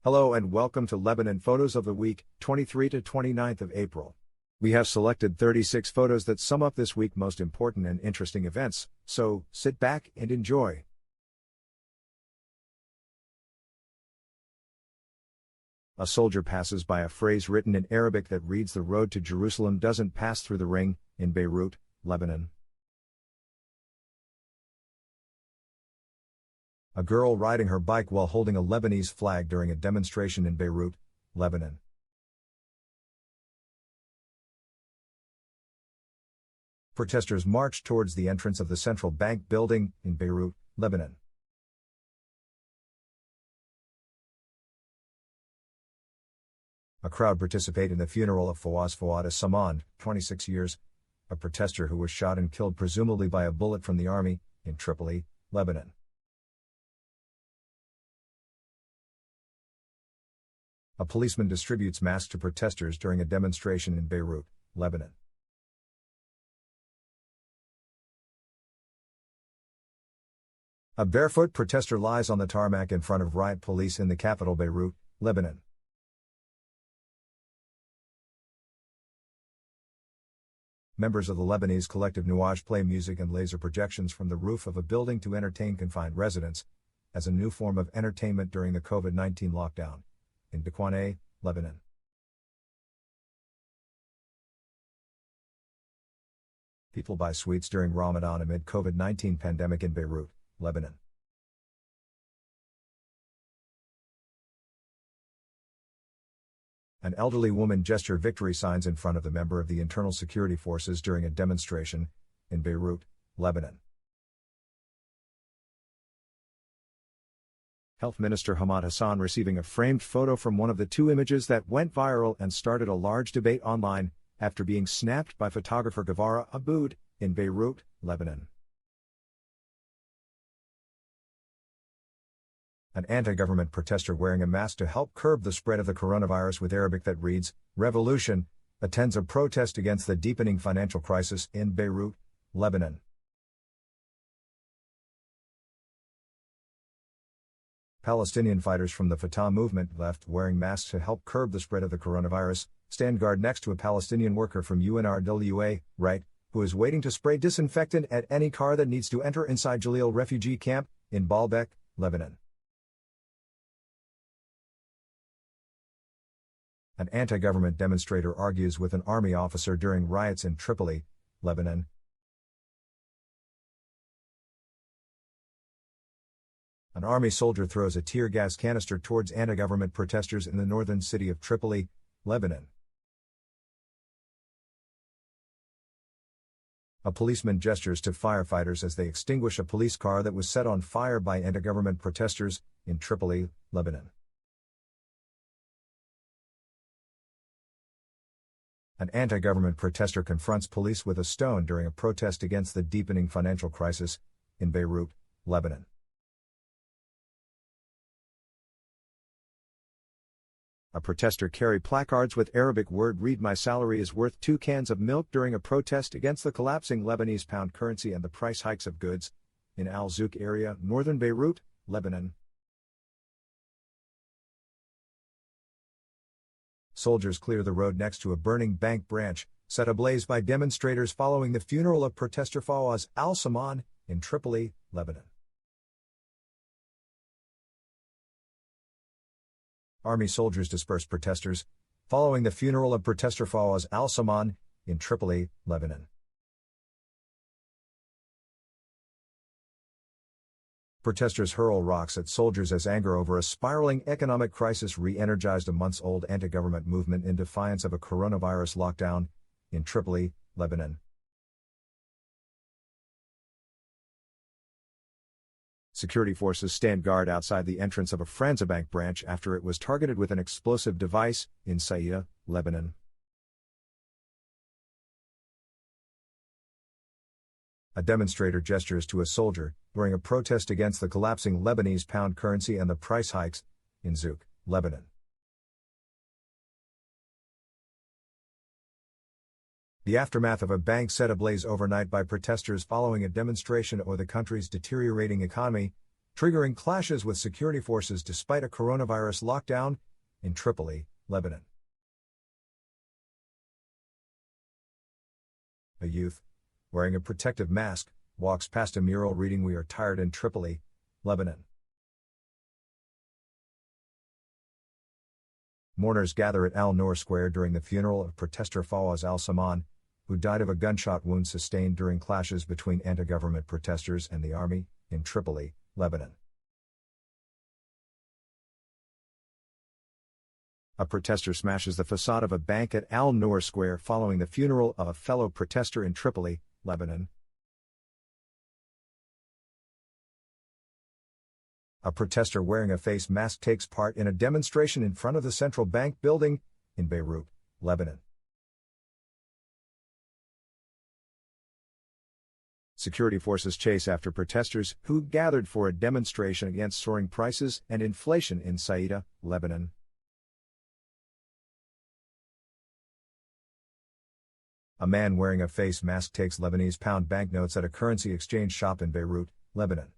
Hello and welcome to Lebanon Photos of the Week, 23 to 29th of April. We have selected 36 photos that sum up this week's most important and interesting events, so sit back and enjoy. A soldier passes by a phrase written in Arabic that reads, "The road to Jerusalem doesn't pass through the ring," in Beirut, Lebanon. A girl riding her bike while holding a Lebanese flag during a demonstration in Beirut, Lebanon. Protesters marched towards the entrance of the Central Bank building in Beirut, Lebanon. A crowd participated in the funeral of Fawad Saman, 26 years, a protester who was shot and killed presumably by a bullet from the army, in Tripoli, Lebanon. A policeman distributes masks to protesters during a demonstration in Beirut, Lebanon. A barefoot protester lies on the tarmac in front of riot police in the capital Beirut, Lebanon. Members of the Lebanese collective Nuaj play music and laser projections from the roof of a building to entertain confined residents, as a new form of entertainment during the COVID-19 lockdown, in Dakwane, Lebanon. People buy sweets during Ramadan amid COVID-19 pandemic in Beirut, Lebanon. An elderly woman gesture victory signs in front of the member of the Internal Security Forces during a demonstration in Beirut, Lebanon. Health Minister Hasan receiving a framed photo from one of the two images that went viral and started a large debate online after being snapped by photographer Gavara Aboud in Beirut, Lebanon. An anti-government protester wearing a mask to help curb the spread of the coronavirus with Arabic that reads, "Revolution," attends a protest against the deepening financial crisis in Beirut, Lebanon. Palestinian fighters from the Fatah movement left wearing masks to help curb the spread of the coronavirus, stand guard next to a Palestinian worker from UNRWA, right, who is waiting to spray disinfectant at any car that needs to enter inside Jalil refugee camp in Baalbek, Lebanon. An anti-government demonstrator argues with an army officer during riots in Tripoli, Lebanon. An army soldier throws a tear gas canister towards anti-government protesters in the northern city of Tripoli, Lebanon. A policeman gestures to firefighters as they extinguish a police car that was set on fire by anti-government protesters in Tripoli, Lebanon. An anti-government protester confronts police with a stone during a protest against the deepening financial crisis in Beirut, Lebanon. A protester carried placards with Arabic word "Read my salary is worth 2 cans of milk" during a protest against the collapsing Lebanese pound currency and the price hikes of goods in Al Zouk area, northern Beirut, Lebanon. Soldiers clear the road next to a burning bank branch, set ablaze by demonstrators following the funeral of protester Fawaz al-Saman in Tripoli, Lebanon. Army soldiers disperse protesters following the funeral of protester Fawaz al-Saman in Tripoli, Lebanon. Protesters hurl rocks at soldiers as anger over a spiraling economic crisis re-energized a months-old anti-government movement in defiance of a coronavirus lockdown in Tripoli, Lebanon. Security forces stand guard outside the entrance of a Franzabank branch after it was targeted with an explosive device in ZAYYAT, Lebanon. A demonstrator gestures to a soldier during a protest against the collapsing Lebanese pound currency and the price hikes in Zouk, Lebanon. The aftermath of a bank set ablaze overnight by protesters following a demonstration over the country's deteriorating economy triggering clashes with security forces despite a coronavirus lockdown in Tripoli, Lebanon. A youth, wearing a protective mask, walks past a mural reading "We are tired" in Tripoli, Lebanon. Mourners gather at Al-Noor Square during the funeral of protester Fawaz al-Saman, who died of a gunshot wound sustained during clashes between anti-government protesters and the army, in Tripoli, Lebanon. A protester smashes the facade of a bank at Al-Noor Square following the funeral of a fellow protester in Tripoli, Lebanon. A protester wearing a face mask takes part in a demonstration in front of the central bank building in Beirut, Lebanon. Security forces chase after protesters who gathered for a demonstration against soaring prices and inflation in Saida, Lebanon. A man wearing a face mask takes Lebanese pound banknotes at a currency exchange shop in Beirut, Lebanon.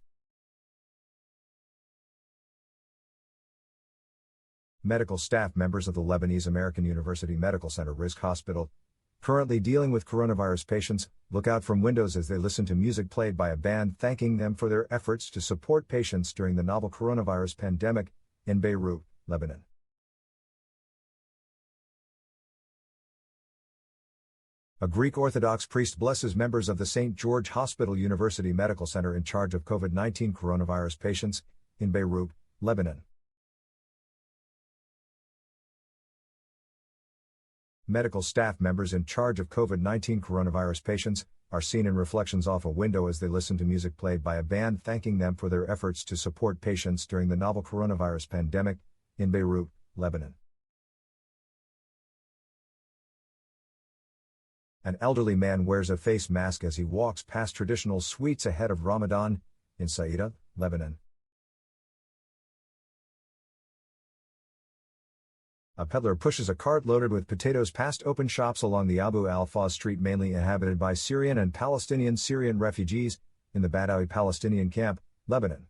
Medical staff members of the Lebanese American University Medical Center Rizq Hospital, currently dealing with coronavirus patients, look out from windows as they listen to music played by a band thanking them for their efforts to support patients during the novel coronavirus pandemic in Beirut, Lebanon. A Greek Orthodox priest blesses members of the St. George Hospital University Medical Center in charge of COVID-19 coronavirus patients in Beirut, Lebanon. Medical staff members in charge of COVID-19 coronavirus patients are seen in reflections off a window as they listen to music played by a band thanking them for their efforts to support patients during the novel coronavirus pandemic in Beirut, Lebanon. An elderly man wears a face mask as he walks past traditional sweets ahead of Ramadan in Saida, Lebanon. A peddler pushes a cart loaded with potatoes past open shops along the Abu al-Fawz street mainly inhabited by Syrian and Palestinian Syrian refugees in the Badawi Palestinian camp, Lebanon.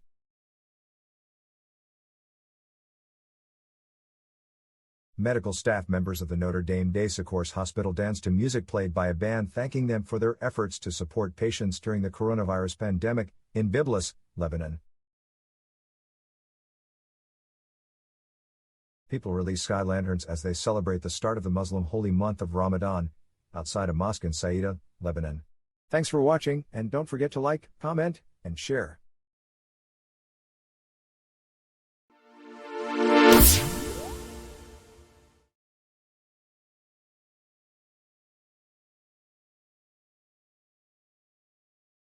Medical staff members of the Notre Dame des Secours Hospital dance to music played by a band thanking them for their efforts to support patients during the coronavirus pandemic in Byblos, Lebanon. People release sky lanterns as they celebrate the start of the Muslim holy month of Ramadan, outside a mosque in Saida, Lebanon. Thanks for watching, and don't forget to like, comment, and share.